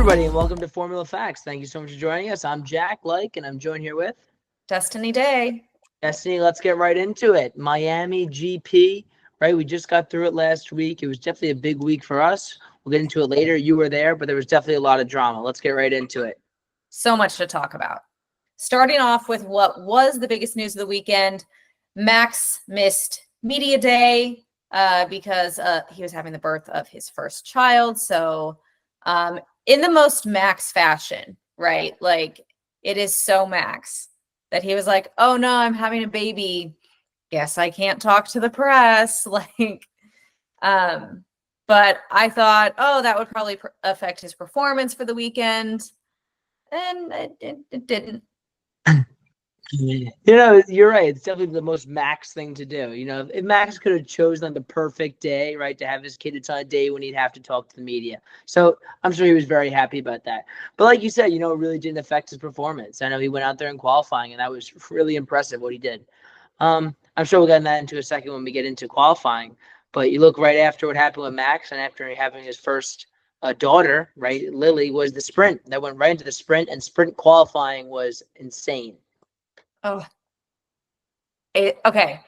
everybody, and welcome to Formula Facts. Thank you so much for joining us. I'm Jack Like, and I'm joined here with Destinee Day. Destinee. Let's get right into it. Miami GP, right? We just got through it last week. It was definitely a big week for us. We'll get into it later. You were there, but there was definitely a lot of drama. Let's get right into it. So much to talk about. Starting off with what was the biggest news of the weekend. Max missed media day because he was having the birth of his first child. So in the most Max fashion, right? Like, it is so Max that he was like, oh no, I'm having a baby. Guess I can't talk to the press. Like, but I thought, oh, that would probably affect his performance for the weekend. And it didn't. You're right. It's definitely the most Max thing to do. If Max could have chosen the perfect day, right, to have his kid, it's on a day when he'd have to talk to the media. So I'm sure he was very happy about that. But like you said, it really didn't affect his performance. I know he went out there in qualifying, and that was really impressive what he did. I'm sure we'll get that into a second when we get into qualifying. But you look right after what happened with Max, and after having his first daughter, right, Lily, was the sprint. That went right into the sprint, and sprint qualifying was insane. Oh, okay.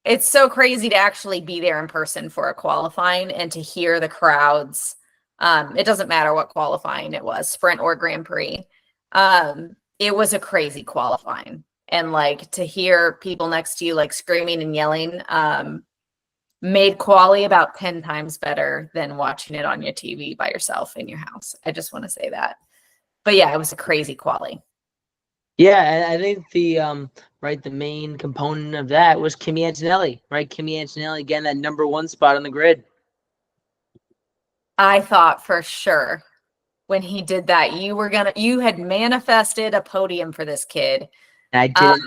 It's so crazy to actually be there in person for a qualifying and to hear the crowds. It doesn't matter what qualifying it was, sprint or Grand Prix. It was a crazy qualifying. And like to hear people next to you like screaming and yelling made quali about 10 times better than watching it on your TV by yourself in your house. I just want to say that. But yeah, it was a crazy quali. Yeah, and I think the main component of that was Kimi Antonelli, right? Kimi Antonelli getting that #1 spot on the grid. I thought for sure when he did that, you had manifested a podium for this kid. And I didn't.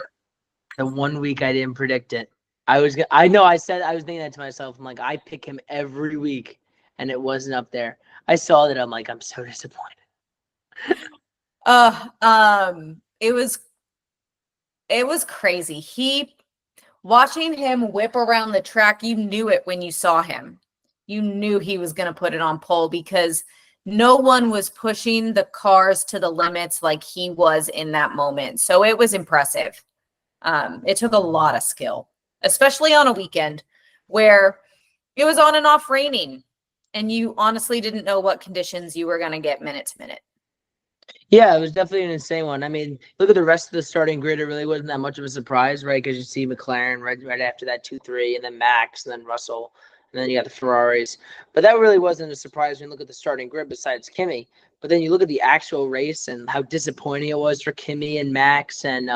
The 1 week I didn't predict it. I was thinking that to myself. I'm like, I pick him every week, and it wasn't up there. I saw that. I'm like, I'm so disappointed. It was crazy. Watching him whip around the track, you knew it when you saw him. You knew he was going to put it on pole because no one was pushing the cars to the limits like he was in that moment. So it was impressive. It took a lot of skill, especially on a weekend where it was on and off raining and you honestly didn't know what conditions you were going to get minute to minute. Yeah, it was definitely an insane one. I mean, look at the rest of the starting grid. It really wasn't that much of a surprise, right? Because you see McLaren right after that 2-3, and then Max, and then Russell, and then you got the Ferraris. But that really wasn't a surprise when you look at the starting grid besides Kimi. But then you look at the actual race and how disappointing it was for Kimi and Max, and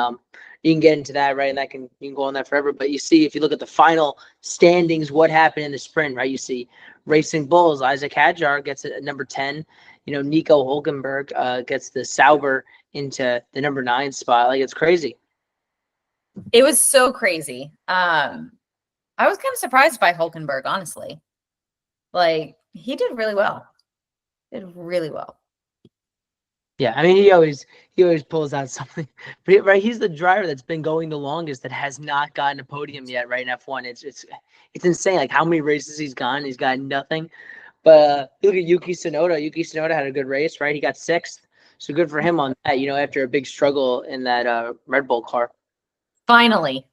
you can get into that, right? And you can go on that forever. But you see, if you look at the final standings, what happened in the sprint, right? You see Racing Bulls, Isaac Hadjar gets it at #10. Nico Hulkenberg gets the Sauber into the #9 spot. Like, it's crazy. It was so crazy. I was kind of surprised by Hulkenberg, honestly. Like, he did really well. Did really well. Yeah, I mean, he always pulls out something. Right, he's the driver that's been going the longest that has not gotten a podium yet, right, in F1. It's insane. Like, how many races he's gone. He's got nothing. But look at Yuki Tsunoda. Yuki Tsunoda had a good race, right? He got 6th. So good for him on that, after a big struggle in that Red Bull car. Finally.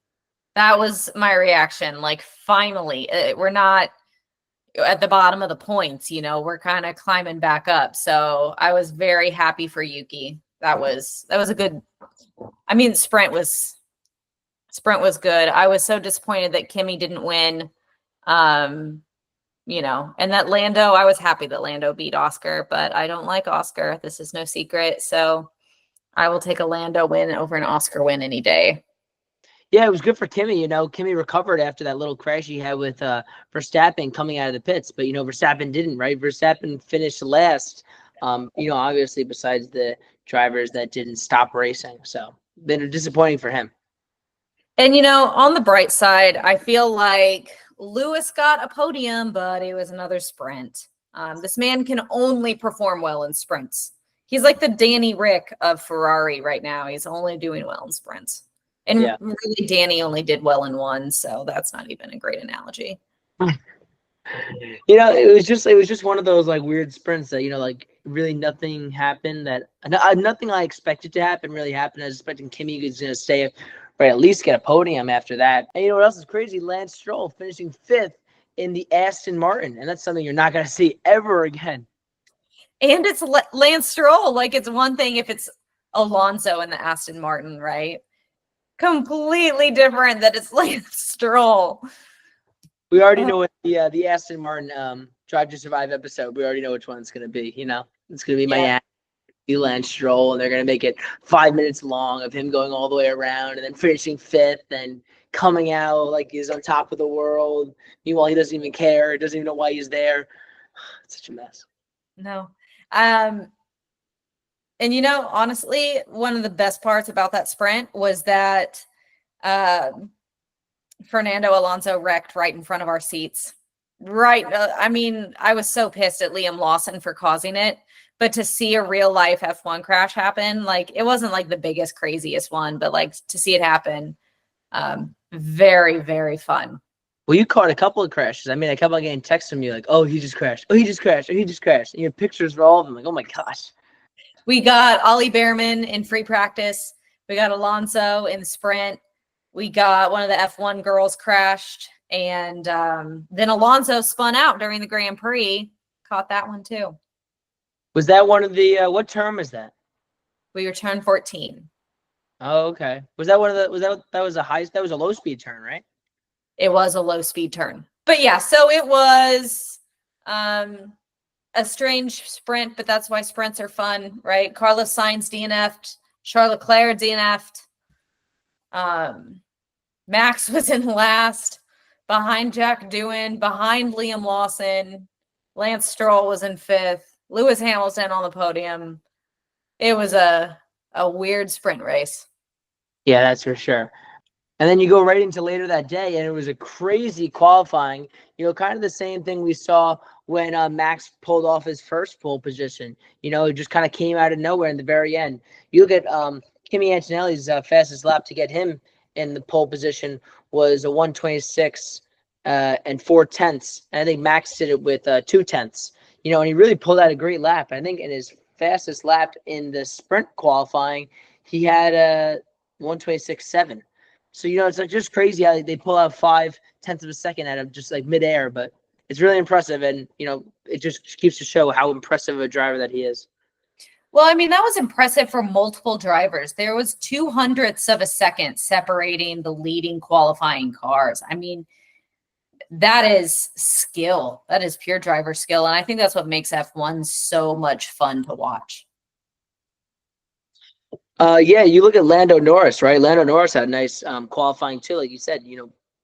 That was my reaction. Like, finally. We're not at the bottom of the points, we're kind of climbing back up. So I was very happy for Yuki. That was a good, sprint was good. I was so disappointed that Kimi didn't win. And that Lando, I was happy that Lando beat Oscar, but I don't like Oscar. This is no secret. So I will take a Lando win over an Oscar win any day. Yeah, it was good for Kimi. Kimi recovered after that little crash he had with Verstappen coming out of the pits. But, Verstappen didn't, right? Verstappen finished last, obviously besides the drivers that didn't stop racing. So, been disappointing for him. And, on the bright side, I feel like Lewis got a podium, but it was another sprint. This man can only perform well in sprints. He's like the Danny Rick of Ferrari right now. He's only doing well in sprints. And really, Danny only did well in one, so that's not even a great analogy. It was just one of those like weird sprints that like really nothing happened nothing I expected to happen really happened. I was expecting Kimi was gonna stay, right, at least get a podium after that. And you know what else is crazy? Lance Stroll finishing 5th in the Aston Martin, and that's something you're not gonna see ever again. And it's Lance Stroll. Like, it's one thing if it's Alonso in the Aston Martin, right? Completely different that it's Lance Stroll. We already know what the Aston Martin Drive to Survive episode. We already know which one it's going to be. It's going to be Miami, Lance Stroll, and they're going to make it 5 minutes long of him going all the way around and then finishing 5th and coming out like he's on top of the world. Meanwhile, he doesn't even care. He doesn't even know why he's there. It's such a mess. No. And honestly, one of the best parts about that sprint was that Fernando Alonso wrecked right in front of our seats. Right. I was so pissed at Liam Lawson for causing it, but to see a real life F1 crash happen, like, it wasn't like the biggest, craziest one, but like to see it happen, very, very fun. Well, you caught a couple of crashes. I kept on getting texts from you like, oh, he just crashed. Oh, he just crashed. Oh, he just crashed. And you have pictures of all of them. Like, oh my gosh. We got Ollie Behrman in free practice. We got Alonso in the sprint. We got one of the F1 girls crashed. And then Alonso spun out during the Grand Prix. Caught that one too. Was that one of the, what term is that? We were turn 14. Oh, okay. Was that one of the, that was a low speed turn, right? It was a low speed turn. But yeah, so it was a strange sprint, but that's why sprints are fun, right? Carlos Sainz DNF'd, Charles Leclerc DNF'd. Max was in last, behind Jack Doohan, behind Liam Lawson. Lance Stroll was in 5th. Lewis Hamilton on the podium. It was a weird sprint race. Yeah, that's for sure. And then you go right into later that day, and it was a crazy qualifying. Kind of the same thing we saw when Max pulled off his first pole position. It just kind of came out of nowhere in the very end. You look at Kimi Antonelli's fastest lap to get him in the pole position was a 1:26 and 4/10. And I think Max did it with 2/10. And he really pulled out a great lap. I think in his fastest lap in the sprint qualifying, he had a 1:26.7. So, it's like just crazy how they pull out 0.5 of a second out of just like midair, but it's really impressive. And, it just keeps to show how impressive of a driver that he is. Well, that was impressive for multiple drivers. There was 0.02 of a second separating the leading qualifying cars. That is skill. That is pure driver skill. And I think that's what makes F1 so much fun to watch. Yeah, you look at Lando Norris, right? Lando Norris had a nice qualifying too, like you said.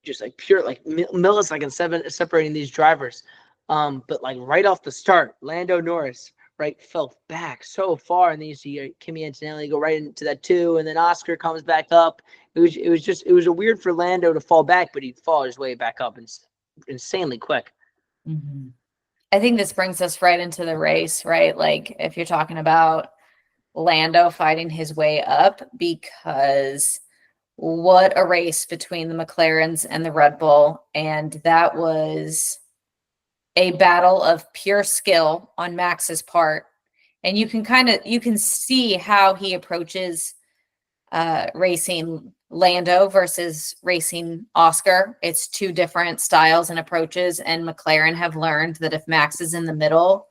Just like pure like millisecond separating these drivers. But like right off the start, Lando Norris fell back so far, and then you see Kimi Antonelli go right into that 2, and then Oscar comes back up. It was a weird for Lando to fall back, but he'd fall his way back up and insanely quick. Mm-hmm. I think this brings us right into the race, right? Like if you're talking about Lando fighting his way up, because what a race between the McLarens and the Red Bull. And that was a battle of pure skill on Max's part. And you can see how he approaches racing Lando versus racing Oscar. It's two different styles and approaches. And McLaren have learned that if Max is in the middle,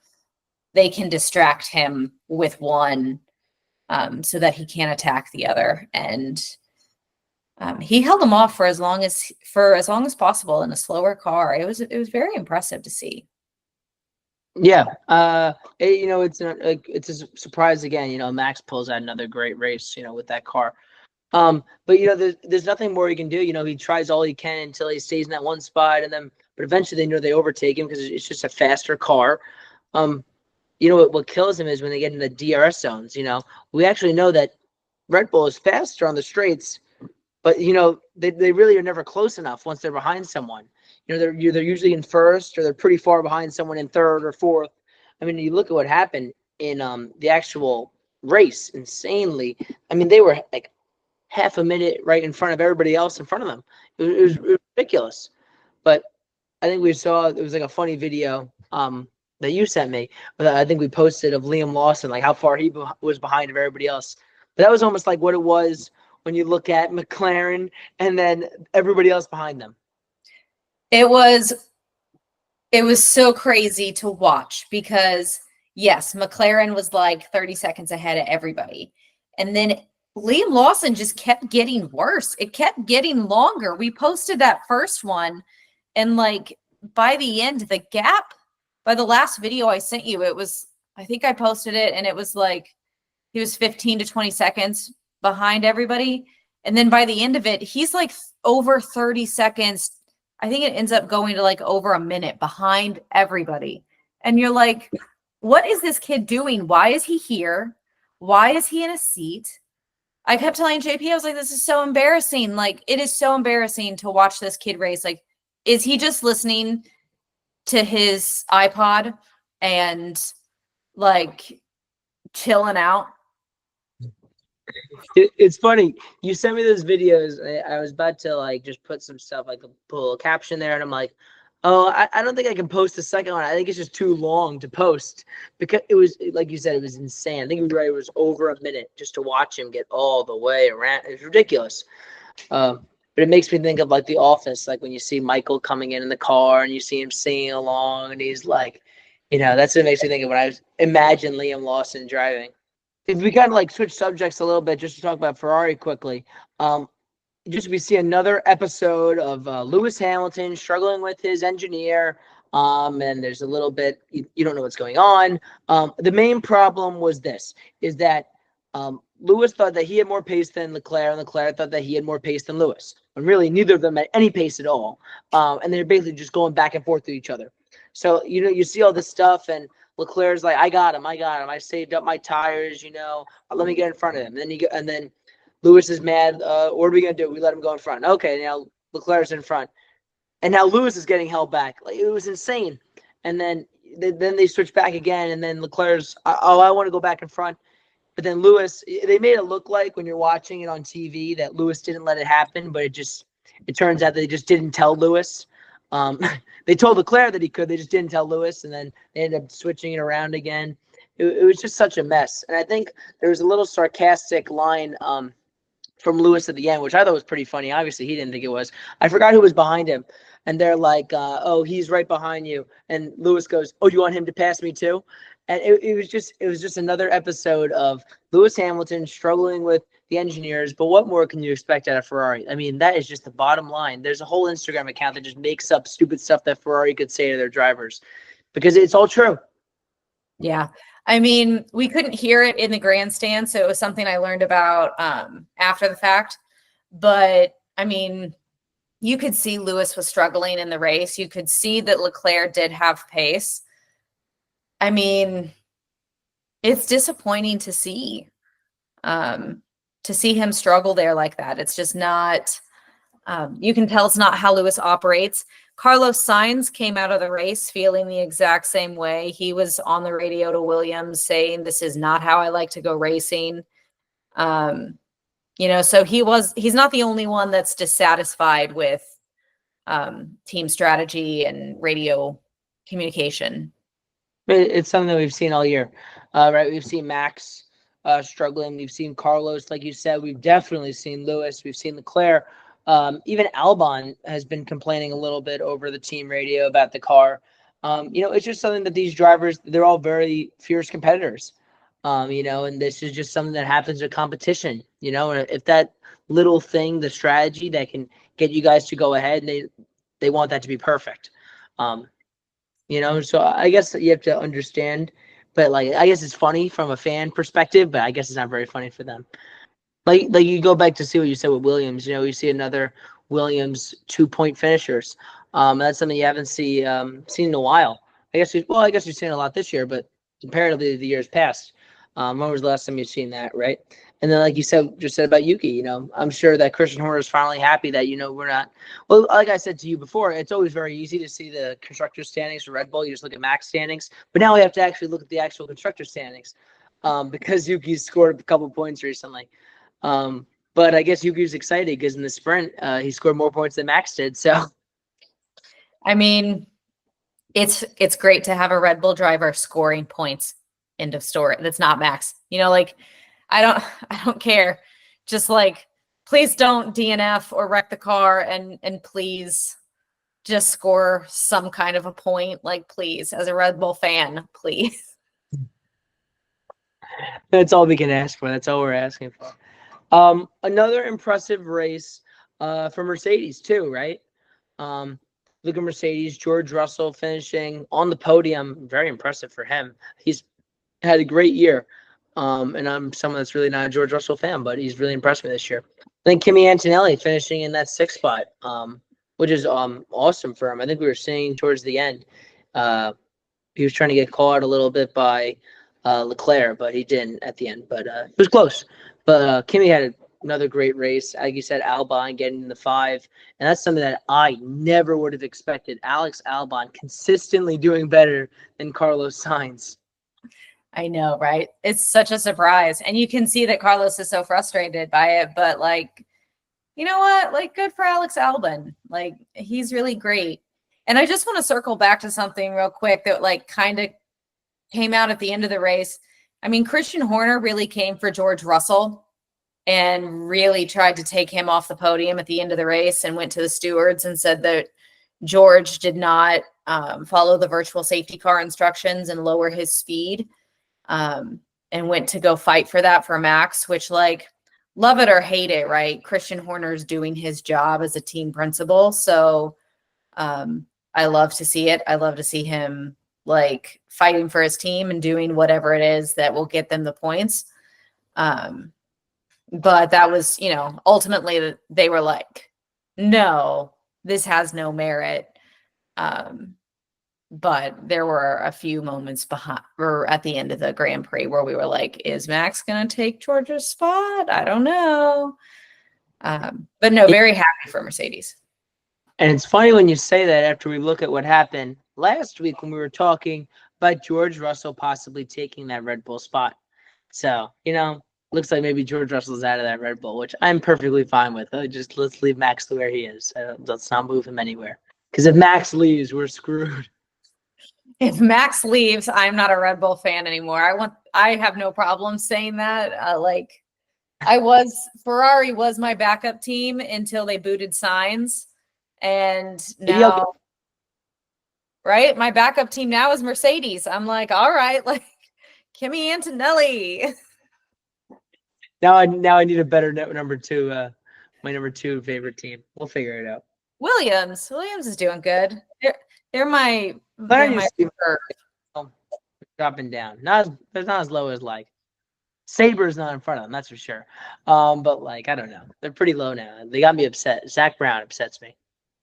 they can distract him with one so that he can't attack the other. And he held him off for as long as possible in a slower car. It was very impressive to see. Yeah, it's a surprise again. Max pulls out another great race, with that car. But there's nothing more he can do. He tries all he can until he stays in that one spot, but eventually they overtake him because it's just a faster car. What kills him is when they get into the DRS zones. We actually know that Red Bull is faster on the straights, but they really are never close enough once they're behind someone. They're usually in first, or they're pretty far behind someone in third or fourth. You look at what happened in the actual race, insanely. They were like half a minute right in front of everybody else in front of them. It was ridiculous. But I think we saw it was like a funny video that you sent me. That I think we posted of Liam Lawson, like how far he was behind of everybody else. But that was almost like what it was when you look at McLaren and then everybody else behind them. It was so crazy to watch because yes, McLaren was like 30 seconds ahead of everybody. And then Liam Lawson just kept getting worse. It kept getting longer. We posted that first one, and like by the end, the gap, by the last video I sent you, it was, I think I posted it, and it was like he was 15 to 20 seconds behind everybody. And then by the end of it, he's like over 30 seconds. I think it ends up going to like over a minute behind everybody. And you're like, what is this kid doing? Why is he here? Why is he in a seat? I kept telling JP, I was like, this is so embarrassing. Like, it is so embarrassing to watch this kid race. Like, is he just listening to his iPod and like chilling out? It's funny. You sent me those videos. I was about to like just put some stuff, like put a little caption there, and I'm like, oh, I don't think I can post the second one. I think it's just too long to post because it was, like you said, it was insane. I think it was over a minute just to watch him get all the way around. It's ridiculous. But it makes me think of like The Office, like when you see Michael coming in the car and you see him singing along, and he's like, that's what it makes me think of when I imagine Liam Lawson driving. If we kind of like switch subjects a little bit, just to talk about Ferrari quickly, we see another episode of Lewis Hamilton struggling with his engineer, and there's a little bit you don't know what's going on. The main problem was is that Lewis thought that he had more pace than Leclerc, and Leclerc thought that he had more pace than Lewis, when really neither of them had any pace at all, and they're basically just going back and forth with each other. So you see all this stuff, and Leclerc's like, I got him. I saved up my tires, let me get in front of him. And then Lewis is mad. What are we going to do? We let him go in front. Okay, now Leclerc's in front. And now Lewis is getting held back. Like, it was insane. And then they switch back again, and then Leclerc's, I want to go back in front. But then Lewis, they made it look like when you're watching it on TV that Lewis didn't let it happen, but it turns out they just didn't tell Lewis. They told Leclerc that he could, they just didn't tell Lewis, and then they ended up switching it around again. It was just such a mess. And I think there was a little sarcastic line from Lewis at the end, which I thought was pretty funny. Obviously, he didn't think it was. I forgot who was behind him. And they're like, oh, he's right behind you. And Lewis goes, oh, you want him to pass me too? And it was just another episode of Lewis Hamilton struggling with the engineers. But what more can you expect out of Ferrari? I mean, that is just the bottom line. There's a whole Instagram account that just makes up stupid stuff that Ferrari could say to their drivers because it's all true. Yeah. I mean, we couldn't hear it in the grandstand, so it was something I learned about after the fact. But, I mean, you could see Lewis was struggling in the race. You could see that Leclerc did have pace. I mean, it's disappointing to see him struggle there like that. It's just not you can tell it's not how Lewis operates. Carlos Sainz came out of the race feeling the exact same way. He was on the radio to Williams saying, this is not how I like to go racing. So he's not the only one that's dissatisfied with team strategy and radio communication. It's something that we've seen all year, right? We've seen Max struggling. We've seen Carlos, like you said. We've definitely seen Lewis. We've seen Leclerc. Even Albon has been complaining a little bit over the team radio about the car. It's just something that these drivers, they're all very fierce competitors, and this is just something that happens in competition, and if that little thing, the strategy that can get you guys to go ahead, and they want that to be perfect. So I guess you have to understand, but I guess it's funny from a fan perspective, but I guess it's not very funny for them. Like you go back to see what you said with Williams. You see another Williams 2-point finishers. That's something you haven't seen in a while. I guess you've seen it a lot this year, but comparatively to the years past, when was the last time you've seen that, right? And then, like you said about Yuki, I'm sure that Christian Horner is finally happy that we're not. Well, like I said to you before, it's always very easy to see the constructor standings for Red Bull. You just look at Max standings, but now we have to actually look at the actual constructor standings because Yuki's scored a couple points recently. But I guess Yuki's excited because in the sprint, he scored more points than Max did. So I mean, it's great to have a Red Bull driver scoring points. End of story. That's not Max. You know, like I don't care. Just like please don't DNF or wreck the car and please just score some kind of a point. Like please, as a Red Bull fan, please. That's all we can ask for. That's all we're asking for. Another impressive race for Mercedes too, right? Look at Mercedes, George Russell finishing on the podium. Very impressive for him. He's had a great year. And I'm someone that's really not a George Russell fan, but he's really impressed me this year. I think Kimi Antonelli finishing in that 6th spot, which is awesome for him. I think we were seeing towards the end, he was trying to get caught a little bit by Leclerc, but he didn't at the end. But it was close. But Kimi had another great race. Like you said, Alpine getting in the 5. And that's something that I never would have expected. Alex Albon consistently doing better than Carlos Sainz. I know, right? It's such a surprise. And you can see that Carlos is so frustrated by it. But, like, you know what? Like, good for Alex Albon. Like, he's really great. And I just want to circle back to something real quick that, like, kind of came out at the end of the race. I mean, Christian Horner really came for George Russell and really tried to take him off the podium at the end of the race and went to the stewards and said that George did not follow the virtual safety car instructions and lower his speed. And went to go fight for that for Max, which, like, love it or hate it, right? Christian Horner's doing his job as a team principal. So I love to see it. I love to see him, like, fighting for his team and doing whatever it is that will get them the points. But that was, you know, ultimately they were like, no, this has no merit. But there were a few moments behind or at the end of the Grand Prix where we were like, is Max going to take George's spot? I don't know. But no, very happy for Mercedes. And it's funny when you say that after we look at what happened last week when we were talking about George Russell possibly taking that Red Bull spot. So, you know, looks like maybe George Russell's out of that Red Bull, which I'm perfectly fine with. Just let's leave Max to where he is. Let's not move him anywhere. Because if Max leaves, we're screwed. If Max leaves, I'm not a Red Bull fan anymore. I have no problem saying that. Ferrari was my backup team until they booted Sainz. And now, right? My backup team now is Mercedes. I'm like, all right, like Kimi Antonelli. Now I need a better number 2, my number 2 favorite team. We'll figure it out. Williams is doing good. They're my dropping down. They're not as low as, like, Saber's not in front of them, that's for sure. But, like, I don't know. They're pretty low now. They got me upset. Zach Brown upsets me.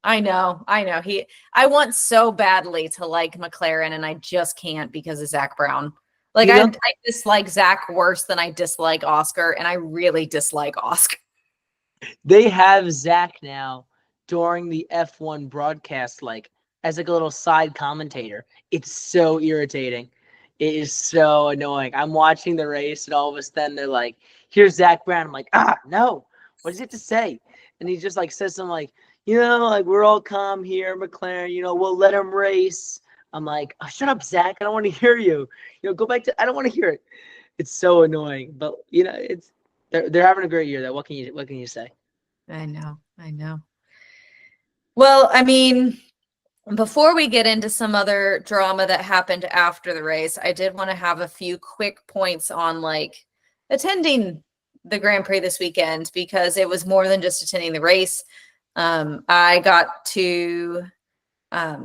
I know. I want so badly to like McLaren, and I just can't because of Zach Brown. Like, I dislike Zach worse than I dislike Oscar, and I really dislike Oscar. They have Zach now during the F1 broadcast, like, as like a little side commentator. It's so irritating. It is so annoying. I'm watching the race, and all of a sudden they're like, here's Zach Brown. I'm like, no. What does he have to say? And he just, like, says something like, you know, like, we're all calm here, McLaren, you know, we'll let him race. I'm like, oh, shut up, Zach. I don't want to hear you. You know, go back to, I don't want to hear it. It's so annoying. But, you know, they're having a great year, though. What can you say? I know. Well, I mean, before we get into some other drama that happened after the race, I did want to have a few quick points on, like, attending the Grand Prix this weekend, because it was more than just attending the race. I got to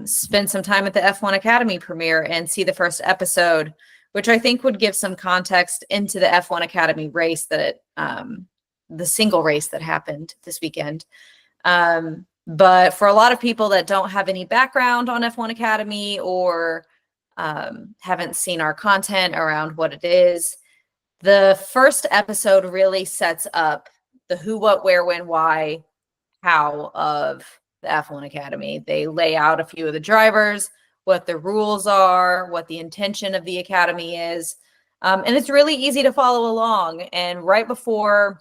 spend some time at the F1 Academy premiere and see the first episode, which I think would give some context into the F1 Academy race that the single race that happened this weekend. But for a lot of people that don't have any background on F1 Academy or haven't seen our content around what it is, the first episode really sets up the who, what, where, when, why, how of the F1 Academy. They lay out a few of the drivers, what the rules are, what the intention of the Academy is. And it's really easy to follow along. And right before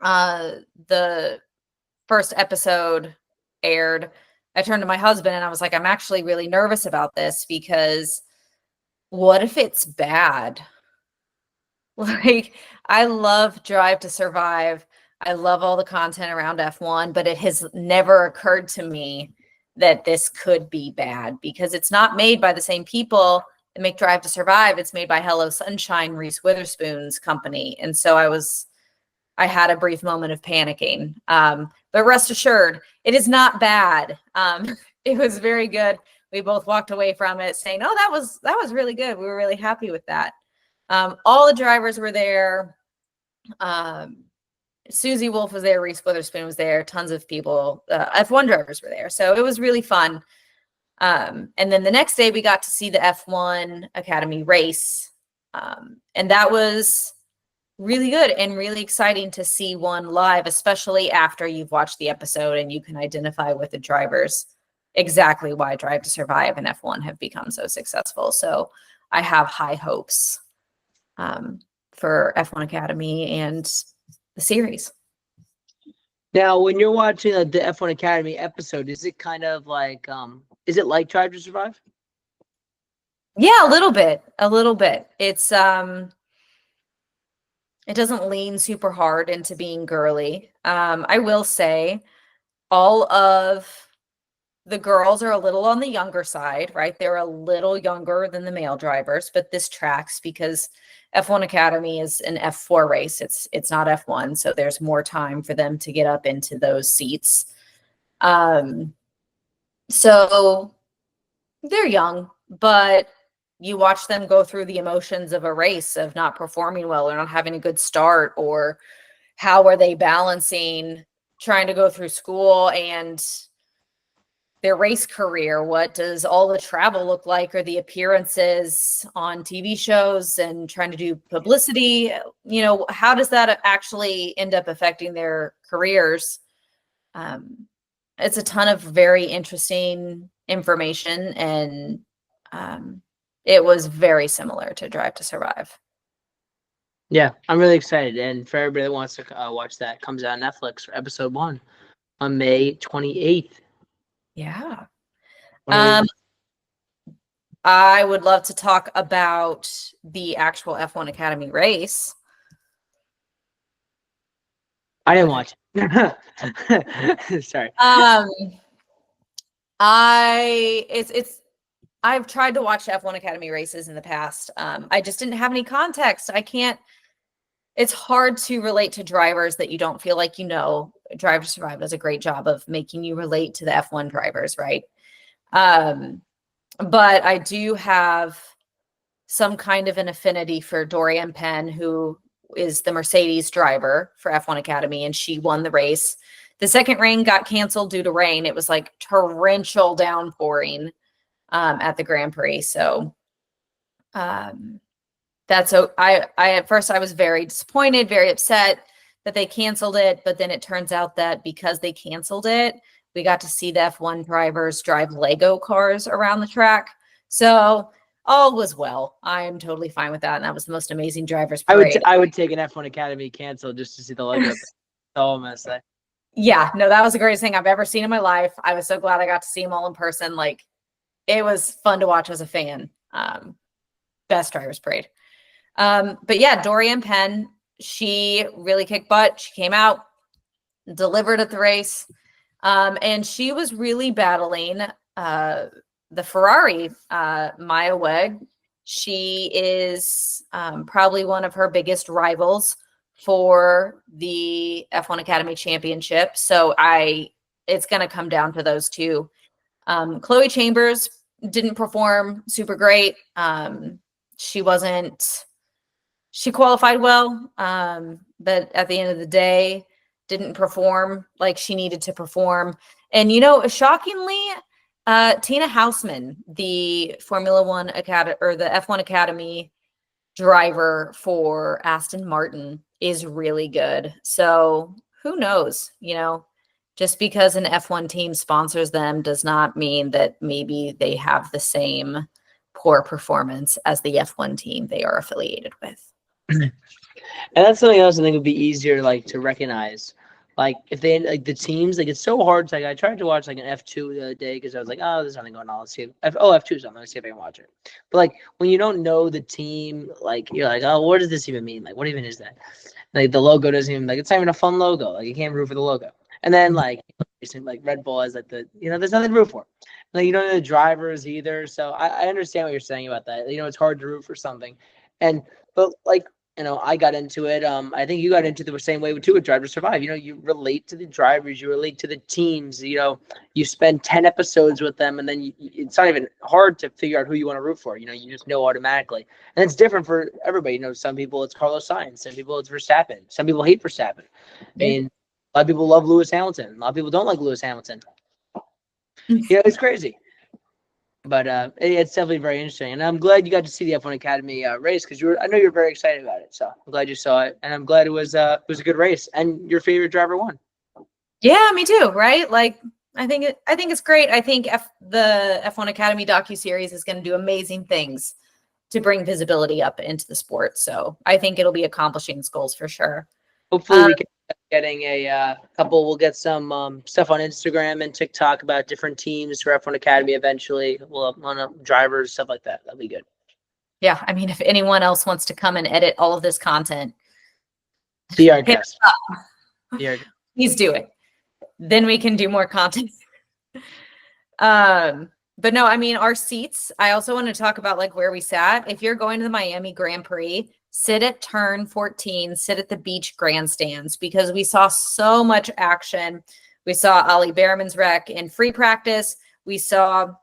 the first episode aired, I turned to my husband and I was like, I'm actually really nervous about this because what if it's bad? Like, I love Drive to Survive. I love all the content around F1, but it has never occurred to me that this could be bad because it's not made by the same people that make Drive to Survive. It's made by Hello Sunshine, Reese Witherspoon's company. And so I had a brief moment of panicking. But rest assured, it is not bad. It was very good. We both walked away from it saying, "Oh, that was really good. We were really happy with that." All the drivers were there. Susie Wolf was there. Reese Witherspoon was there. Tons of people. F1 drivers were there. So it was really fun. And then the next day we got to see the F1 Academy race. And that was really good and really exciting to see one live, especially after you've watched the episode and you can identify with the drivers exactly why Drive to Survive and F1 have become so successful. So I have high hopes for F1 Academy and the series. Now, when you're watching the F1 Academy episode, is it kind of like, is it like Drive to Survive? Yeah, a little bit. It's, it doesn't lean super hard into being girly. I will say all of the girls are a little on the younger side, right? They're a little younger than the male drivers, but this tracks because F1 Academy is an F4 race. It's not F1, so there's more time for them to get up into those seats. So they're young, but you watch them go through the emotions of a race of not performing well or not having a good start, or how are they balancing trying to go through school and their race career. What does all the travel look like, or the appearances on TV shows and trying to do publicity? You know, how does that actually end up affecting their careers? It's a ton of very interesting information, and it was very similar to Drive to Survive. Yeah, I'm really excited. And for everybody that wants to watch that, it comes out on Netflix for episode 1 on May 28th. Yeah. I would love to talk about the actual F1 Academy race. I didn't watch it. Sorry. I've tried to watch F1 Academy races in the past. I just didn't have any context. It's hard to relate to drivers that you don't feel like you know. Drive to Survive does a great job of making you relate to the F1 drivers, right? But I do have some kind of an affinity for Dorian Penn, who is the Mercedes driver for F1 Academy, and she won the race. The second rain got canceled due to rain. It was like torrential downpouring at the Grand Prix. So at first I was very disappointed, very upset that they canceled it, but then it turns out that because they canceled it, we got to see the F1 drivers drive Lego cars around the track. So all was well. I am totally fine with that. And that was the most amazing drivers parade. I would take an F1 Academy canceled just to see the Lego. That's all I'm going to say. Yeah, no, that was the greatest thing I've ever seen in my life. I was so glad I got to see them all in person. Like, it was fun to watch as a fan. Best drivers parade. But yeah, Dorian Penn, she really kicked butt. She came out, delivered at the race. And she was really battling the Ferrari, Maya Weg. She is probably one of her biggest rivals for the F1 Academy Championship. So it's going to come down to those two. Chloe Chambers didn't perform super great. She qualified well, but at the end of the day, didn't perform like she needed to perform. And, you know, shockingly, Tina Houseman, the Formula One Academy or the F1 Academy driver for Aston Martin, is really good. So who knows, you know, just because an F1 team sponsors them does not mean that maybe they have the same poor performance as the F1 team they are affiliated with. And that's something else I think would be easier, like, to recognize. Like if they like the teams, like it's so hard. Like I tried to watch like an F2 the other day because I was like, oh, there's nothing going on. Let's see. F2 is on. Let's see if I can watch it. But like when you don't know the team, like you're like, oh, what does this even mean? Like what even is that? Like the logo doesn't even like it's not even a fun logo. Like you can't root for the logo. And then like Red Bull has like there's nothing to root for. Like you don't know the drivers either. So I understand what you're saying about that. It's hard to root for something. But like I got into it. I think you got into the same way too with Drive to Survive. You relate to the drivers, you relate to the teams. You spend 10 episodes with them, and then it's not even hard to figure out who you want to root for. You just know automatically, and it's different for everybody. Some people it's Carlos Sainz, some people it's Verstappen, some people hate Verstappen. I mean, a lot of people love Lewis Hamilton. A lot of people don't like Lewis Hamilton. It's crazy. But it's definitely very interesting, and I'm glad you got to see the F1 Academy race because I know you're very excited about it. So I'm glad you saw it, and I'm glad it was a good race, and your favorite driver won. Yeah, me too. Right? Like I think it's great. I think the F1 Academy docuseries is going to do amazing things to bring visibility up into the sport. So I think it'll be accomplishing its goals for sure. Hopefully we can getting a couple. We'll get some stuff on Instagram and TikTok about different teams for F1 Academy. Eventually, we'll have drivers, stuff like that. That'll be good. Yeah, I mean, if anyone else wants to come and edit all of this content, be our guest. Please do it. Then we can do more content. But no, I mean, our seats. I also want to talk about like where we sat. If you're going to the Miami Grand Prix, sit at turn 14, sit at the beach grandstands because we saw so much action. We saw Ali Behrman's wreck in free practice. We saw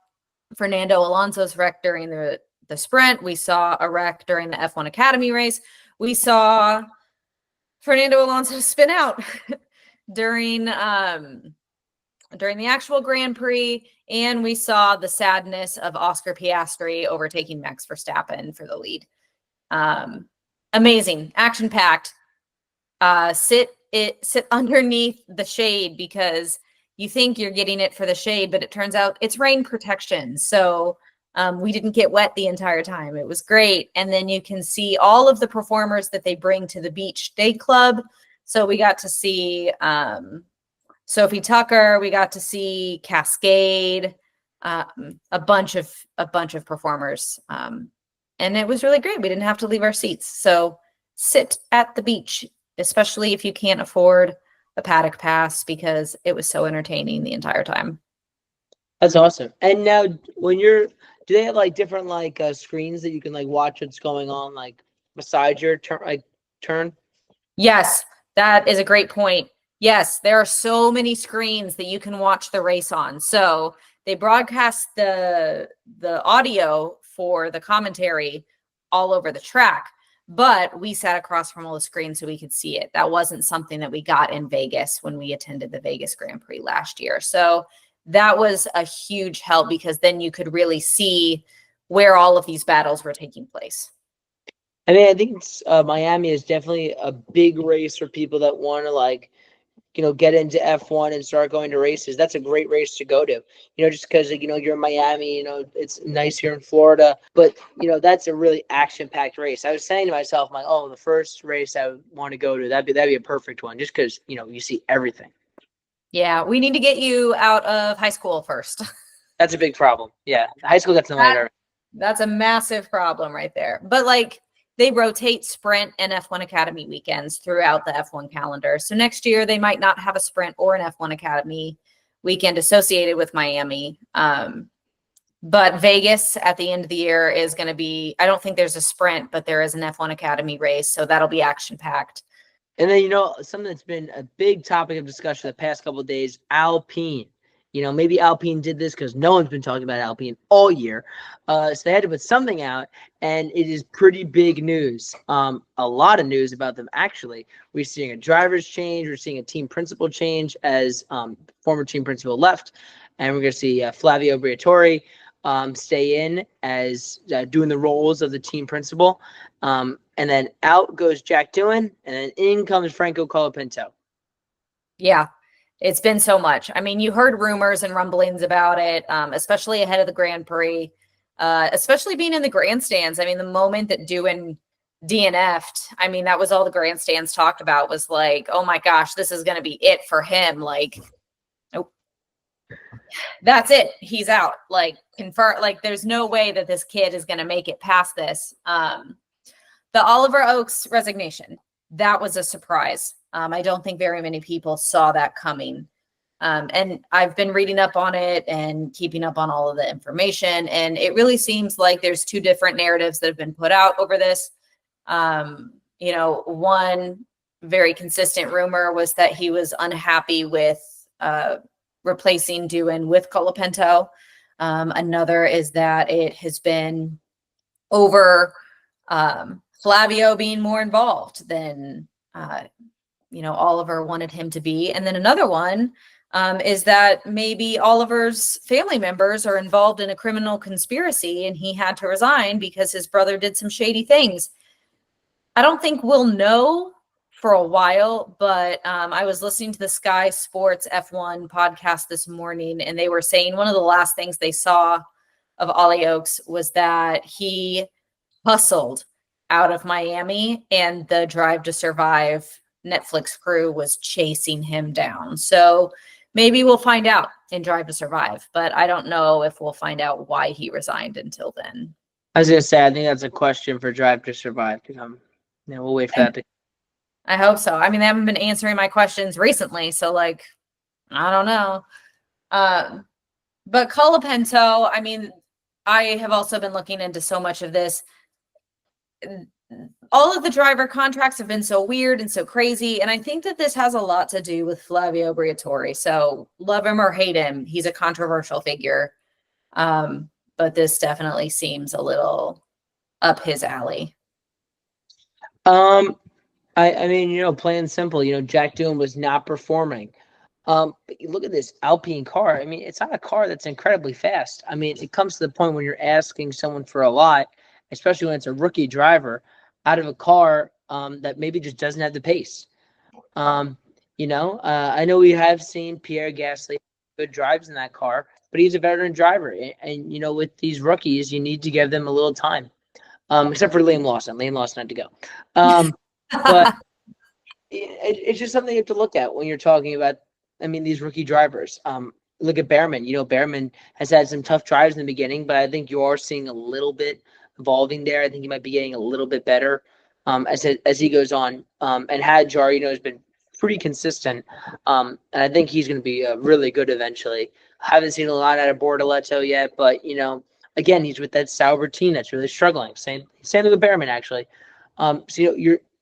Fernando Alonso's wreck during the sprint. We saw a wreck during the F1 Academy race. We saw Fernando Alonso spin out during the actual Grand Prix. And we saw the sadness of Oscar Piastri overtaking Max Verstappen for the lead. Amazing, action-packed. Sit underneath the shade because you think you're getting it for the shade, but it turns out it's rain protection. So we didn't get wet the entire time. It was great. And then you can see all of the performers that they bring to the Beach Day Club. So we got to see Sophie Tucker. We got to see Cascade, a bunch of performers. And it was really great. We didn't have to leave our seats. So sit at the beach, especially if you can't afford a paddock pass, because it was so entertaining the entire time. That's awesome. And now do they have like different like screens that you can like watch what's going on like beside your turn? Yes, that is a great point. Yes, there are so many screens that you can watch the race on. So they broadcast the audio for the commentary all over the track, but we sat across from all the screens so we could see it. That wasn't something that we got in Vegas when we attended the Vegas Grand Prix last year. So that was a huge help because then you could really see where all of these battles were taking place. I mean, I think Miami is definitely a big race for people that want to get into F1 and start going to races. That's a great race to go to, just because, you're in Miami, it's nice here in Florida, but, that's a really action-packed race. I was saying to myself, I'm like, oh, the first race I would want to go to, that'd be a perfect one just because, you see everything. Yeah, we need to get you out of high school first. That's a big problem. Yeah, high school gets in the way. That's a massive problem right there. But they rotate sprint and F1 Academy weekends throughout the F1 calendar. So next year they might not have a sprint or an F1 Academy weekend associated with Miami. But Vegas at the end of the year is going to be, I don't think there's a sprint, but there is an F1 Academy race. So that'll be action packed. And then, something that's been a big topic of discussion the past couple of days, Alpine. Maybe Alpine did this because no one's been talking about Alpine all year. So they had to put something out, and it is pretty big news. A lot of news about them, actually. We're seeing a driver's change. We're seeing a team principal change as former team principal left. And we're going to see Flavio Briatore stay in as doing the roles of the team principal. And then out goes Jack Doohan, and then in comes Franco Colapinto. Yeah. It's been so much. I mean, you heard rumors and rumblings about it, especially ahead of the Grand Prix, especially being in the grandstands. I mean, the moment that Doohan DNF'd. I mean, that was all the grandstands talked about, was like, oh my gosh, this is going to be it for him. Like, nope, that's it. He's out. Like, confirm. Like, there's no way that this kid is going to make it past this. The Oliver Oaks resignation, that was a surprise. I don't think very many people saw that coming. And I've been reading up on it and keeping up on all of the information. And it really seems like there's two different narratives that have been put out over this. One very consistent rumor was that he was unhappy with replacing Doohan with Colapinto. Another is that it has been over Flavio being more involved than Oliver wanted him to be. And then another one is that maybe Oliver's family members are involved in a criminal conspiracy and he had to resign because his brother did some shady things. I don't think we'll know for a while, but I was listening to the Sky Sports F1 podcast this morning, and they were saying one of the last things they saw of Ollie Oaks was that he hustled out of Miami and the Drive to Survive Netflix crew was chasing him down. So maybe we'll find out in Drive to Survive, but I don't know if we'll find out why he resigned until then. I was going to say, I think that's a question for Drive to Survive. We'll wait for that to. I hope so. I mean, they haven't been answering my questions recently, so like, I don't know. But Colapinto, I mean, I have also been looking into so much of this. All of the driver contracts have been so weird and so crazy, and I think that this has a lot to do with Flavio Briatore. So love him or hate him, he's a controversial figure. But this definitely seems a little up his alley. I mean, plain and simple, Jack Doohan was not performing. But you look at this Alpine car. I mean, it's not a car that's incredibly fast. I mean, it comes to the point when you're asking someone for a lot, especially when it's a rookie driver, out of a car that maybe just doesn't have the pace. I know we have seen Pierre Gasly good drives in that car, but he's a veteran driver. And with these rookies, you need to give them a little time. Except for Liam Lawson. Liam Lawson had to go. But it's just something you have to look at when you're talking about, these rookie drivers. Look at Behrman. Behrman has had some tough drives in the beginning, but I think you are seeing a little bit evolving there. I think he might be getting a little bit better as he goes on. And Hadjar, has been pretty consistent. And I think he's going to be really good eventually. I haven't seen a lot out of Bortoleto yet, but, again, he's with that Sauber team that's really struggling. Same with Behrman, actually.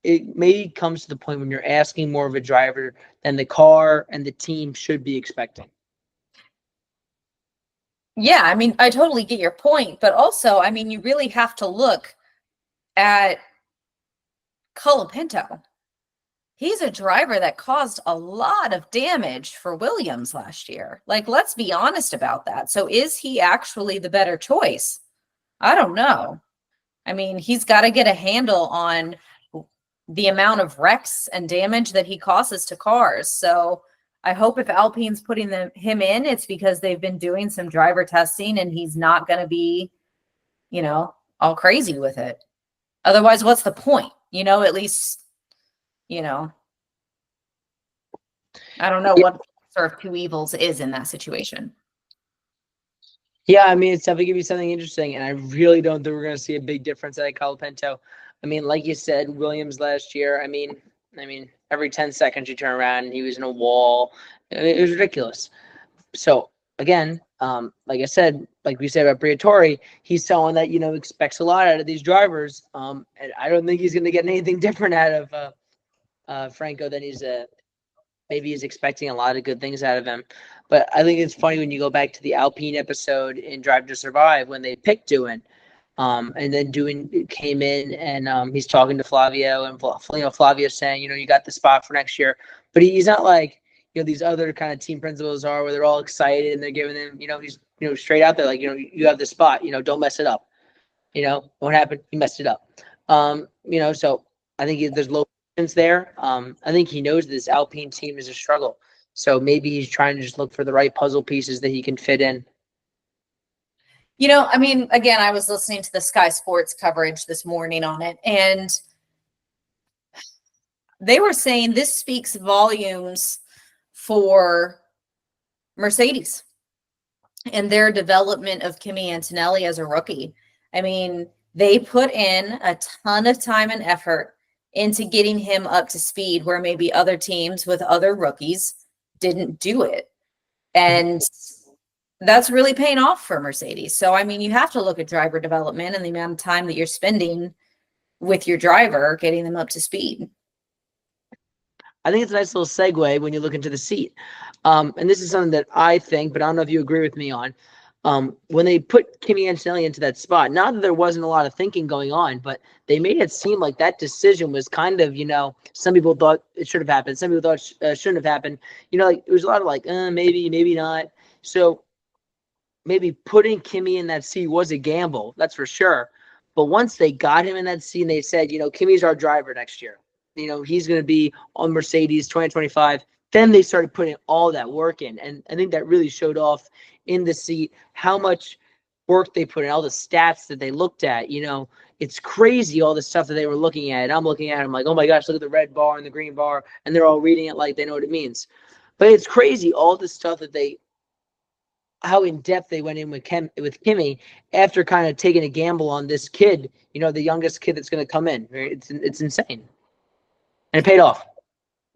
It maybe comes to the point when you're asking more of a driver than the car and the team should be expecting. Yeah, I mean, I totally get your point, but also, I mean, you really have to look at Colapinto. He's a driver that caused a lot of damage for Williams last year. Like, let's be honest about that. So is he actually the better choice? I don't know. I mean, he's got to get a handle on the amount of wrecks and damage that he causes to cars. So I hope if Alpine's putting him in, it's because they've been doing some driver testing and he's not going to be, all crazy with it. Otherwise, what's the point? At least, I don't know what sort of two evils is in that situation. Yeah, I mean, it's definitely going to be something interesting, and I really don't think we're going to see a big difference at Colapinto. I mean, like you said, Williams last year, I mean, every 10 seconds you turn around and he was in a wall. It was ridiculous. So, again, like I said, like we said about Briatore, he's someone that, expects a lot out of these drivers. And I don't think he's going to get anything different out of Franco than maybe he's expecting a lot of good things out of him. But I think it's funny when you go back to the Alpine episode in Drive to Survive when they picked Doohan. And then Doohan came in and he's talking to Flavio and Flavio's saying, you got the spot for next year. But he's not like, these other kind of team principals are where they're all excited and they're giving them, he's, straight out there like, you have the spot, don't mess it up. What happened? You messed it up. So I think there's low confidence there. I think he knows this Alpine team is a struggle. So maybe he's trying to just look for the right puzzle pieces that he can fit in. Again, I was listening to the Sky Sports coverage this morning on it, and they were saying this speaks volumes for Mercedes and their development of Kimi Antonelli as a rookie. I mean, they put in a ton of time and effort into getting him up to speed where maybe other teams with other rookies didn't do it. And that's really paying off for Mercedes. So, I mean, you have to look at driver development and the amount of time that you're spending with your driver, getting them up to speed. I think it's a nice little segue when you look into the seat. And this is something that I think, but I don't know if you agree with me on. When they put Kimi Antonelli into that spot, not that there wasn't a lot of thinking going on, but they made it seem like that decision was kind of, some people thought it should have happened. Some people thought it shouldn't have happened. Like it was a lot of like, maybe, maybe not. So maybe putting Kimi in that seat was a gamble, that's for sure. But once they got him in that seat and they said, Kimi's our driver next year. He's going to be on Mercedes 2025. Then they started putting all that work in. And I think that really showed off in the seat how much work they put in, all the stats that they looked at. It's crazy all the stuff that they were looking at. And I'm looking at them like, oh my gosh, look at the red bar and the green bar. And they're all reading it like they know what it means. But it's crazy all the stuff that how in depth they went in with Kimi after kind of taking a gamble on this kid, the youngest kid that's going to come in. It's insane. And it paid off.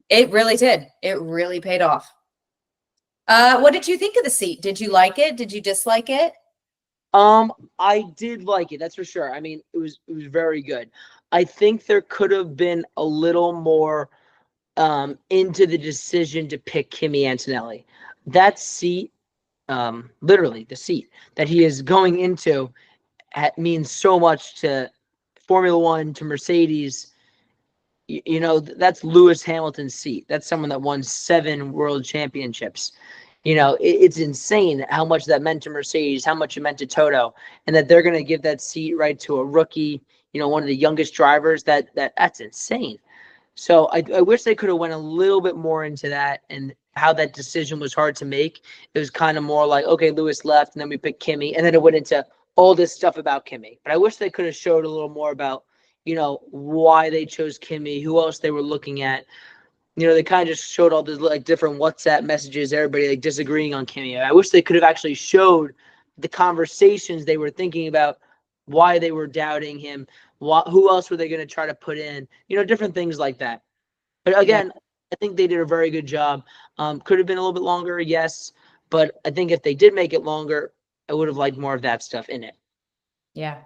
It really did. It really paid off. What did you think of the seat? Did you like it? Did you dislike it? I did like it. That's for sure. I mean, it was very good. I think there could have been a little more into the decision to pick Kimi Antonelli. That seat, literally the seat that he is going into, means so much to Formula One, to Mercedes. That's Lewis Hamilton's seat. That's someone that won 7 world championships. It's insane how much that meant to Mercedes, how much it meant to Toto, and that they're going to give that seat right to a rookie, one of the youngest drivers. That's insane. So I wish they could have went a little bit more into that and how that decision was hard to make. It was kind of more like, okay, Lewis left, and then we picked Kimi, and then it went into all this stuff about Kimi. But I wish they could have showed a little more about why they chose Kimi, who else they were looking at. They kind of just showed all the like different WhatsApp messages, everybody like disagreeing on Kimi. I wish they could have actually showed the conversations they were thinking about, why they were doubting him, who else were they going to try to put in, different things like that. But again, yeah. I think they did a very good job. Could have been a little bit longer, yes. But I think if they did make it longer, I would have liked more of that stuff in it. Yeah,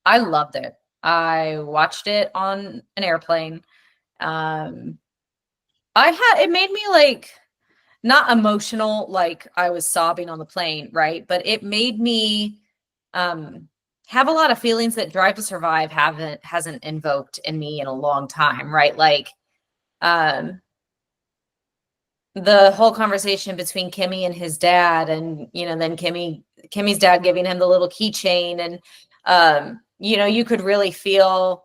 I loved it. I watched it on an airplane. It made me like not emotional, like I was sobbing on the plane, right? But it made me have a lot of feelings that Drive to Survive hasn't invoked in me in a long time, right? Like the whole conversation between Kimi and his dad, and then Kimi's dad giving him the little keychain, and you could really feel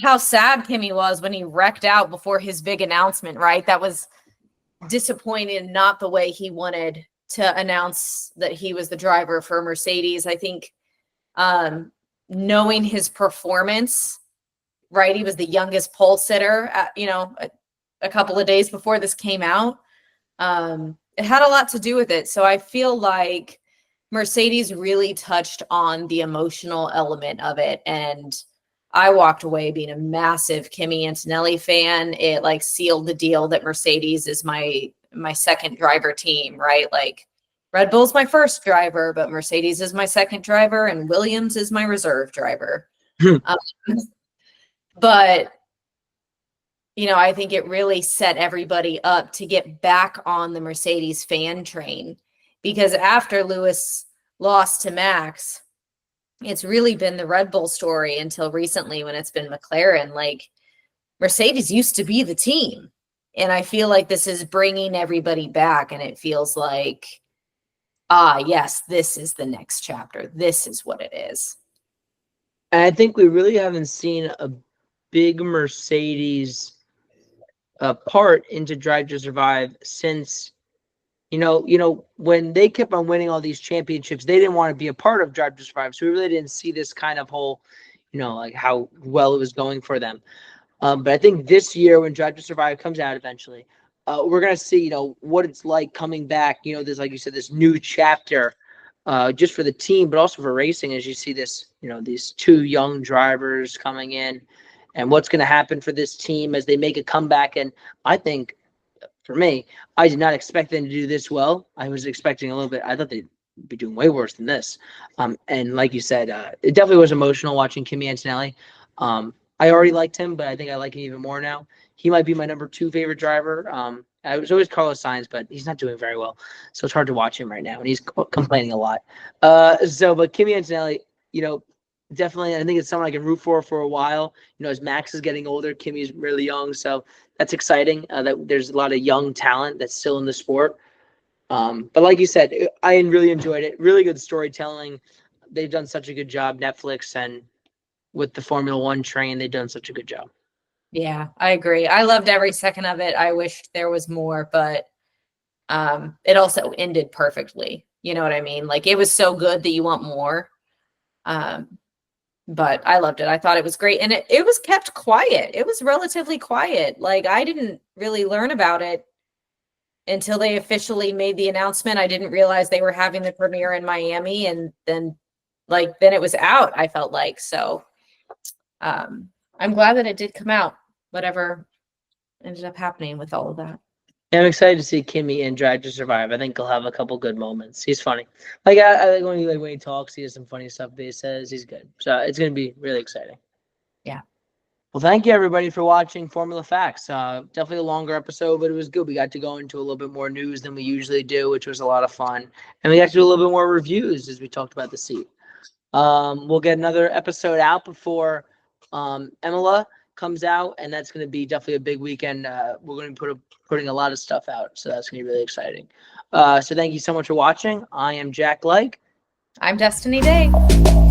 how sad Kimi was when he wrecked out before his big announcement, right? That was disappointing, not the way he wanted to announce that he was the driver for Mercedes. I think knowing his performance, right? He was the youngest pole sitter, a couple of days before this came out. It had a lot to do with it. So I feel like Mercedes really touched on the emotional element of it. And I walked away being a massive Kimi Antonelli fan. It like sealed the deal that Mercedes is my second driver team, right? Like Red Bull's my first driver, but Mercedes is my second driver and Williams is my reserve driver. But I think it really set everybody up to get back on the Mercedes fan train, because after Lewis lost to Max, it's really been the Red Bull story until recently when it's been McLaren. Like Mercedes used to be the team. And I feel like this is bringing everybody back, and it feels like, yes, this is the next chapter. This is what it is. And I think we really haven't seen a big Mercedes part into Drive to Survive since, when they kept on winning all these championships, they didn't want to be a part of Drive to Survive. So we really didn't see this kind of whole, like how well it was going for them. But I think this year when Drive to Survive comes out eventually, we're gonna see, what it's like coming back. There's, like you said, this new chapter, just for the team, but also for racing, as you see this, these two young drivers coming in, and what's gonna happen for this team as they make a comeback. And I think, for me, I did not expect them to do this well. I was expecting a little bit. I thought they'd be doing way worse than this. And like you said, it definitely was emotional watching Kimi Antonelli. I already liked him, but I think I like him even more now. He might be my number 2 favorite driver. I was always Carlos Sainz, but he's not doing very well, so it's hard to watch him right now, and he's complaining a lot. But Kimi Antonelli, definitely, I think it's someone I can root for a while. As Max is getting older, Kimi's really young, so that's exciting. That there's a lot of young talent that's still in the sport. But like you said, I really enjoyed it. Really good storytelling. They've done such a good job, Netflix, and with the Formula One train, they've done such a good job. Yeah, I agree. I loved every second of it. I wished there was more, but it also ended perfectly. You know what I mean? Like, it was so good that you want more. But I loved it. I thought it was great. And it was kept quiet. It was relatively quiet. Like, I didn't really learn about it until they officially made the announcement. I didn't realize they were having the premiere in Miami, and then it was out, I felt like. So I'm glad that it did come out, whatever ended up happening with all of that. Yeah, I'm excited to see Kimi in Drive to Survive. I think he'll have a couple good moments. He's funny. I like when he talks. He has some funny stuff that he says. He's good. So it's going to be really exciting. Yeah. Well, thank you, everybody, for watching Formula Facts. Definitely a longer episode, but it was good. We got to go into a little bit more news than we usually do, which was a lot of fun. And we got to do a little bit more reviews as we talked about the seat. We'll get another episode out before Imola comes out, and that's going to be definitely a big weekend. We're going to be putting a lot of stuff out, so that's going to be really exciting. So thank you so much for watching. I am Jack Like. I'm Destinee Day.